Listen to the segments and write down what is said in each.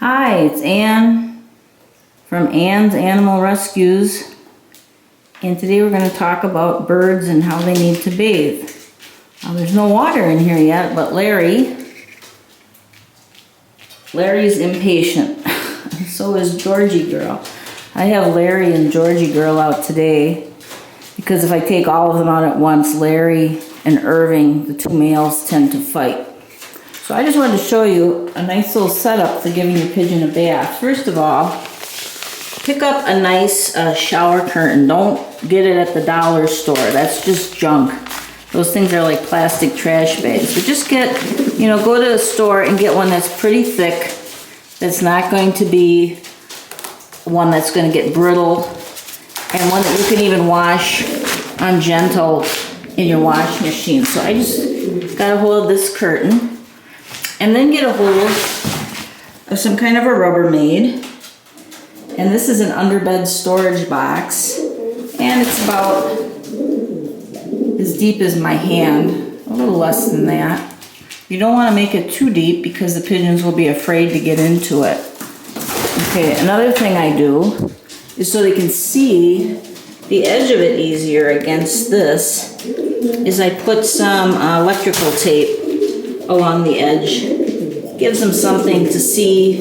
Hi, it's Ann from Ann's Animal Rescues, and today we're going to talk about birds and how they need to bathe. There's no water in here yet, but Larry's impatient. So is Georgie Girl. I have Larry and Georgie Girl out today because if I take all of them out at once, Larry and Irving, the two males, tend to fight. So I just wanted to show you a nice little setup for giving your pigeon a bath. First of all, pick up a nice shower curtain. Don't get it at the dollar store. That's just junk. Those things are like plastic trash bags. But just get, go to the store and get one that's pretty thick, that's not going to be one that's going to get brittle, and one that you can even wash on gentle in your washing machine. So I just got a hold of this curtain. And then get a hold of some kind of a Rubbermaid. And this is an underbed storage box. And it's about as deep as my hand, a little less than that. You don't want to make it too deep because the pigeons will be afraid to get into it. Okay, another thing I do is so they can see the edge of it easier against this, is I put some electrical tape along the edge. Gives them something to see,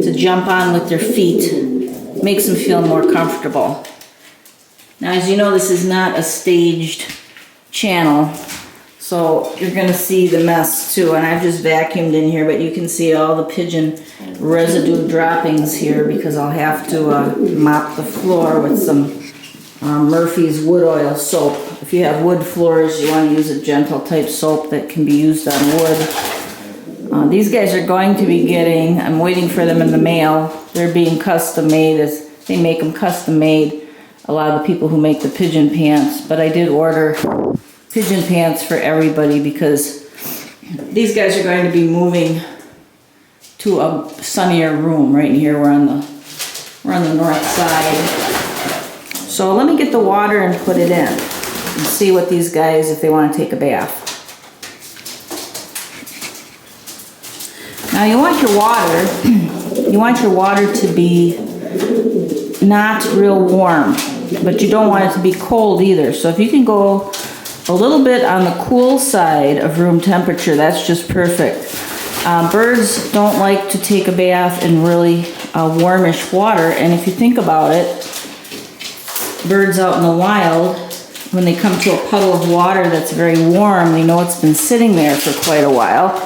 to jump on with their feet. Makes them feel more comfortable. Now, as you know, this is not a staged channel, so you're going to see the mess too. And I've just vacuumed in here, but you can see all the pigeon residue droppings here because I'll have to mop the floor with some Murphy's wood oil soap. If you have wood floors, you want to use a gentle type soap that can be used on wood. These guys are going to be getting, I'm waiting for them in the mail. They're being custom made, as they make them custom made, a lot of the people who make the pigeon pants. But I did order pigeon pants for everybody because these guys are going to be moving to a sunnier room right here. We're on the north side. So let me get the water and put it in and see what these guys, if they want to take a bath. Now you want your water to be not real warm, but you don't want it to be cold either. So if you can go a little bit on the cool side of room temperature, that's just perfect. Birds don't like to take a bath in really warmish water, and if you think about it, birds out in the wild, when they come to a puddle of water that's very warm, they know it's been sitting there for quite a while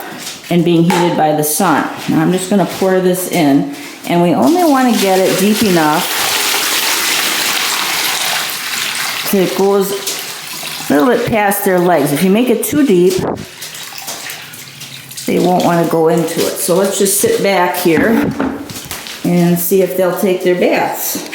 and being heated by the sun. Now I'm just going to pour this in, and we only want to get it deep enough so it goes a little bit past their legs. If you make it too deep, they won't want to go into it. So let's just sit back here and see if they'll take their baths.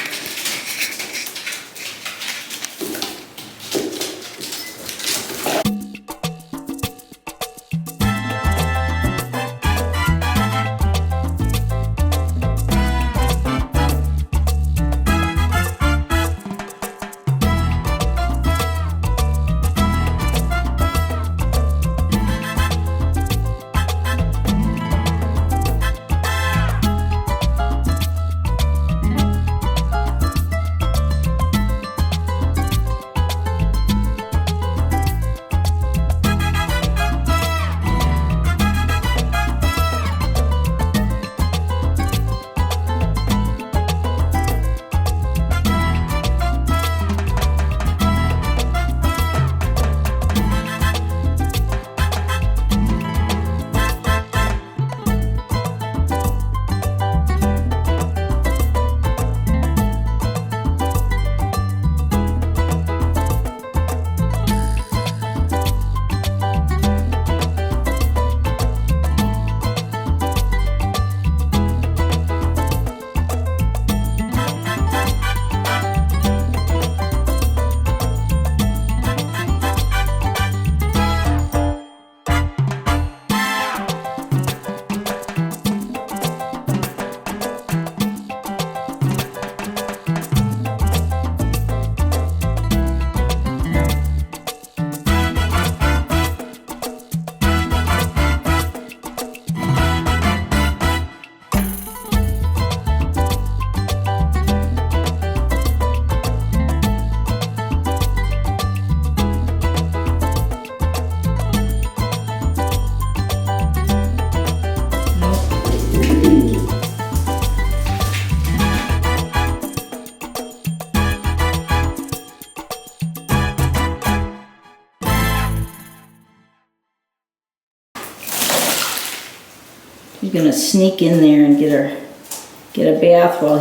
She's gonna sneak in there and get a bath while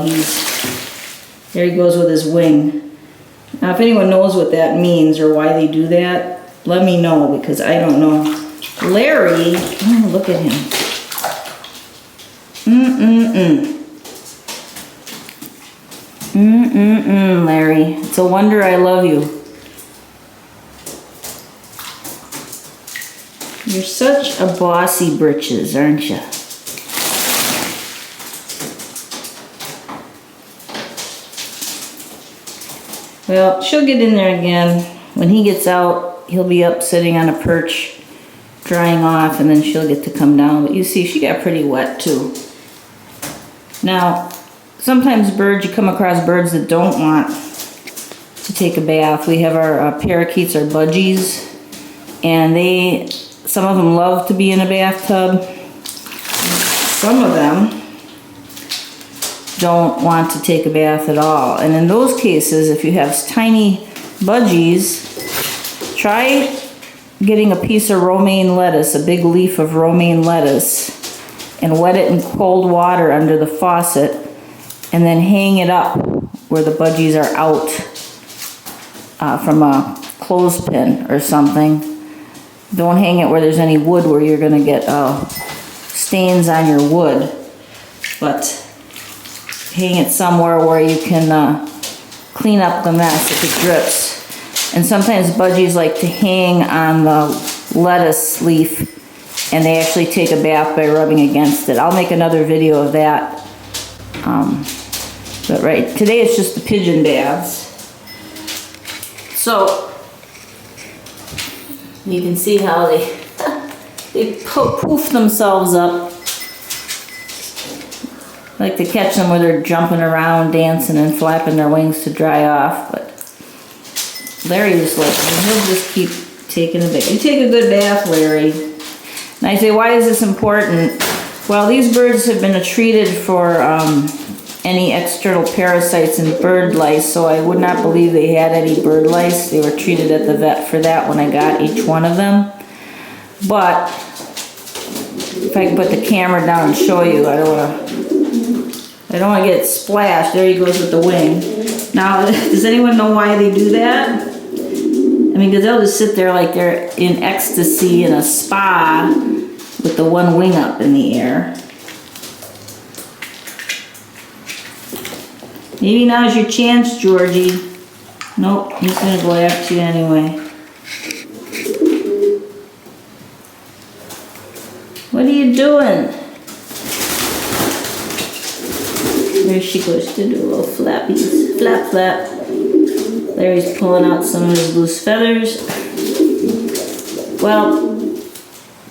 there he goes with his wing. Now if anyone knows what that means or why they do that, let me know, because I don't know. Larry, oh, look at him. Larry. It's a wonder I love you. You're such a bossy britches, aren't you? Well, she'll get in there again. When he gets out, he'll be up sitting on a perch, drying off, and then she'll get to come down. But you see, she got pretty wet too. Now, sometimes birds, you come across birds that don't want to take a bath. We have our parakeets, our budgies, and some of them love to be in a bathtub. Some of them don't want to take a bath at all. And in those cases, if you have tiny budgies, try getting a piece of romaine lettuce, a big leaf of romaine lettuce, and wet it in cold water under the faucet, and then hang it up where the budgies are out from a clothespin or something. Don't hang it where there's any wood, where you're gonna get stains on your wood, but hang it somewhere where you can clean up the mess if it drips. And sometimes budgies like to hang on the lettuce leaf, and they actually take a bath by rubbing against it. I'll make another video of that. But right, today it's just the pigeon baths. So, you can see how they poof themselves up. I like to catch them where they're jumping around, dancing and flapping their wings to dry off. But Larry just he'll just keep taking a bath. You take a good bath, Larry. And I say, why is this important? Well, these birds have been treated for any external parasites and bird lice, so I would not believe they had any bird lice. They were treated at the vet for that when I got each one of them. But if I can put the camera down and show you, I don't want to get splashed. There he goes with the wing. Now, does anyone know why they do that? I mean, because they'll just sit there like they're in ecstasy in a spa with the one wing up in the air. Maybe now's your chance, Georgie. Nope, he's gonna go after you anyway. What are you doing? There she goes to do a little flappies. Flap, flap. Larry's pulling out some of his loose feathers. Well,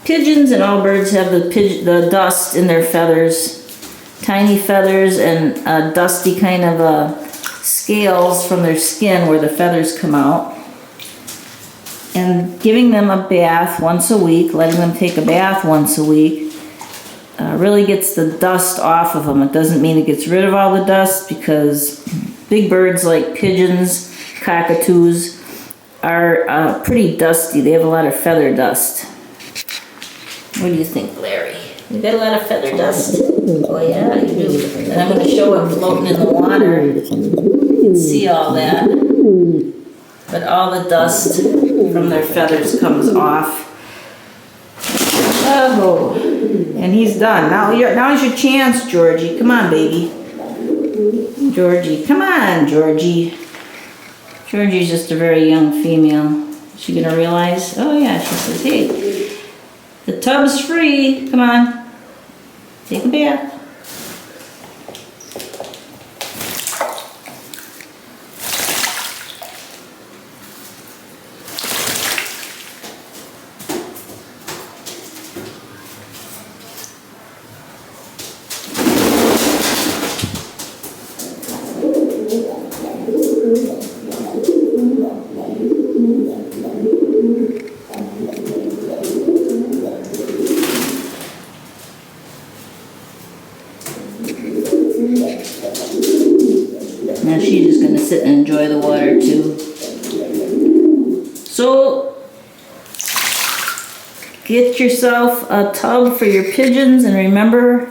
pigeons and all birds have the dust in their feathers. Tiny feathers and dusty kind of scales from their skin where the feathers come out. And giving them a bath once a week, letting them take a bath once a week, really gets the dust off of them. It doesn't mean it gets rid of all the dust, because big birds like pigeons, cockatoos, are pretty dusty. They have a lot of feather dust. What do you think, Larry? You got a lot of feather dust? Oh yeah, you do. And I'm going to show it floating in the water. You can see all that. But all the dust from their feathers comes off. Oh, and he's done. Now's your chance, Georgie. Come on, baby. Georgie, come on, Georgie. Georgie's just a very young female. Is she going to realize? Oh yeah, she says, hey, the tub's free. Come on. Take a bath. Now she's just going to sit and enjoy the water too. So, get yourself a tub for your pigeons, and remember,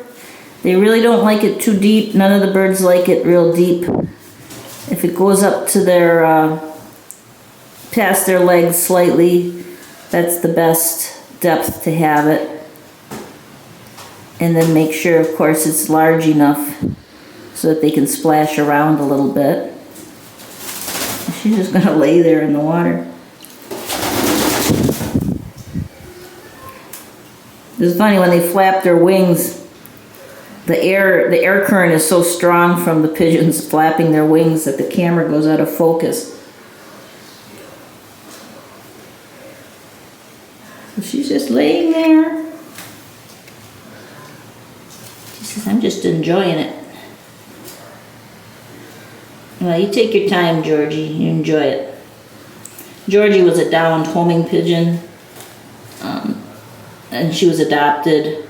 they really don't like it too deep. None of the birds like it real deep. If it goes up to their, past their legs slightly, that's the best depth to have it. And then make sure, of course, it's large enough so that they can splash around a little bit. She's just gonna lay there in the water. It's funny, when they flap their wings, the air current is so strong from the pigeons flapping their wings that the camera goes out of focus. So she's just laying there. She says, I'm just enjoying it. Well, you take your time, Georgie. You enjoy it. Georgie was a downed homing pigeon, and she was adopted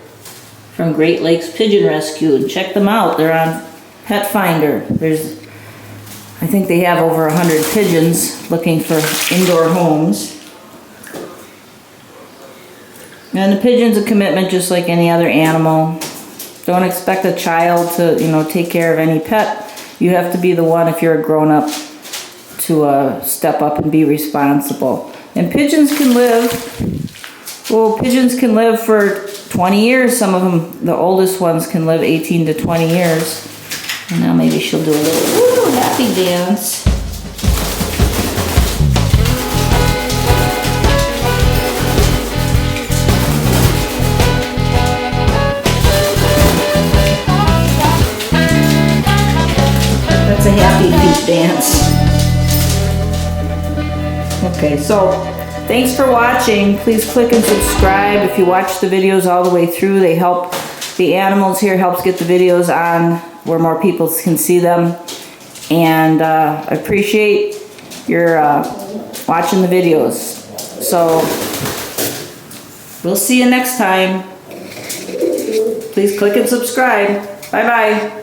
from Great Lakes Pigeon Rescue. And check them out. They're on Pet Finder. I think they have over 100 pigeons looking for indoor homes. And the pigeon's a commitment just like any other animal. Don't expect a child to, take care of any pet. You have to be the one, if you're a grown-up, to step up and be responsible. And pigeons can live for 20 years. Some of them, the oldest ones, can live 18 to 20 years. And now maybe she'll do a little happy dance. That's a happy feet dance. Okay, so thanks for watching. Please click and subscribe. If you watch the videos all the way through, they help the animals here, helps get the videos on where more people can see them. And I appreciate your watching the videos. So we'll see you next time. Please click and subscribe. Bye-bye.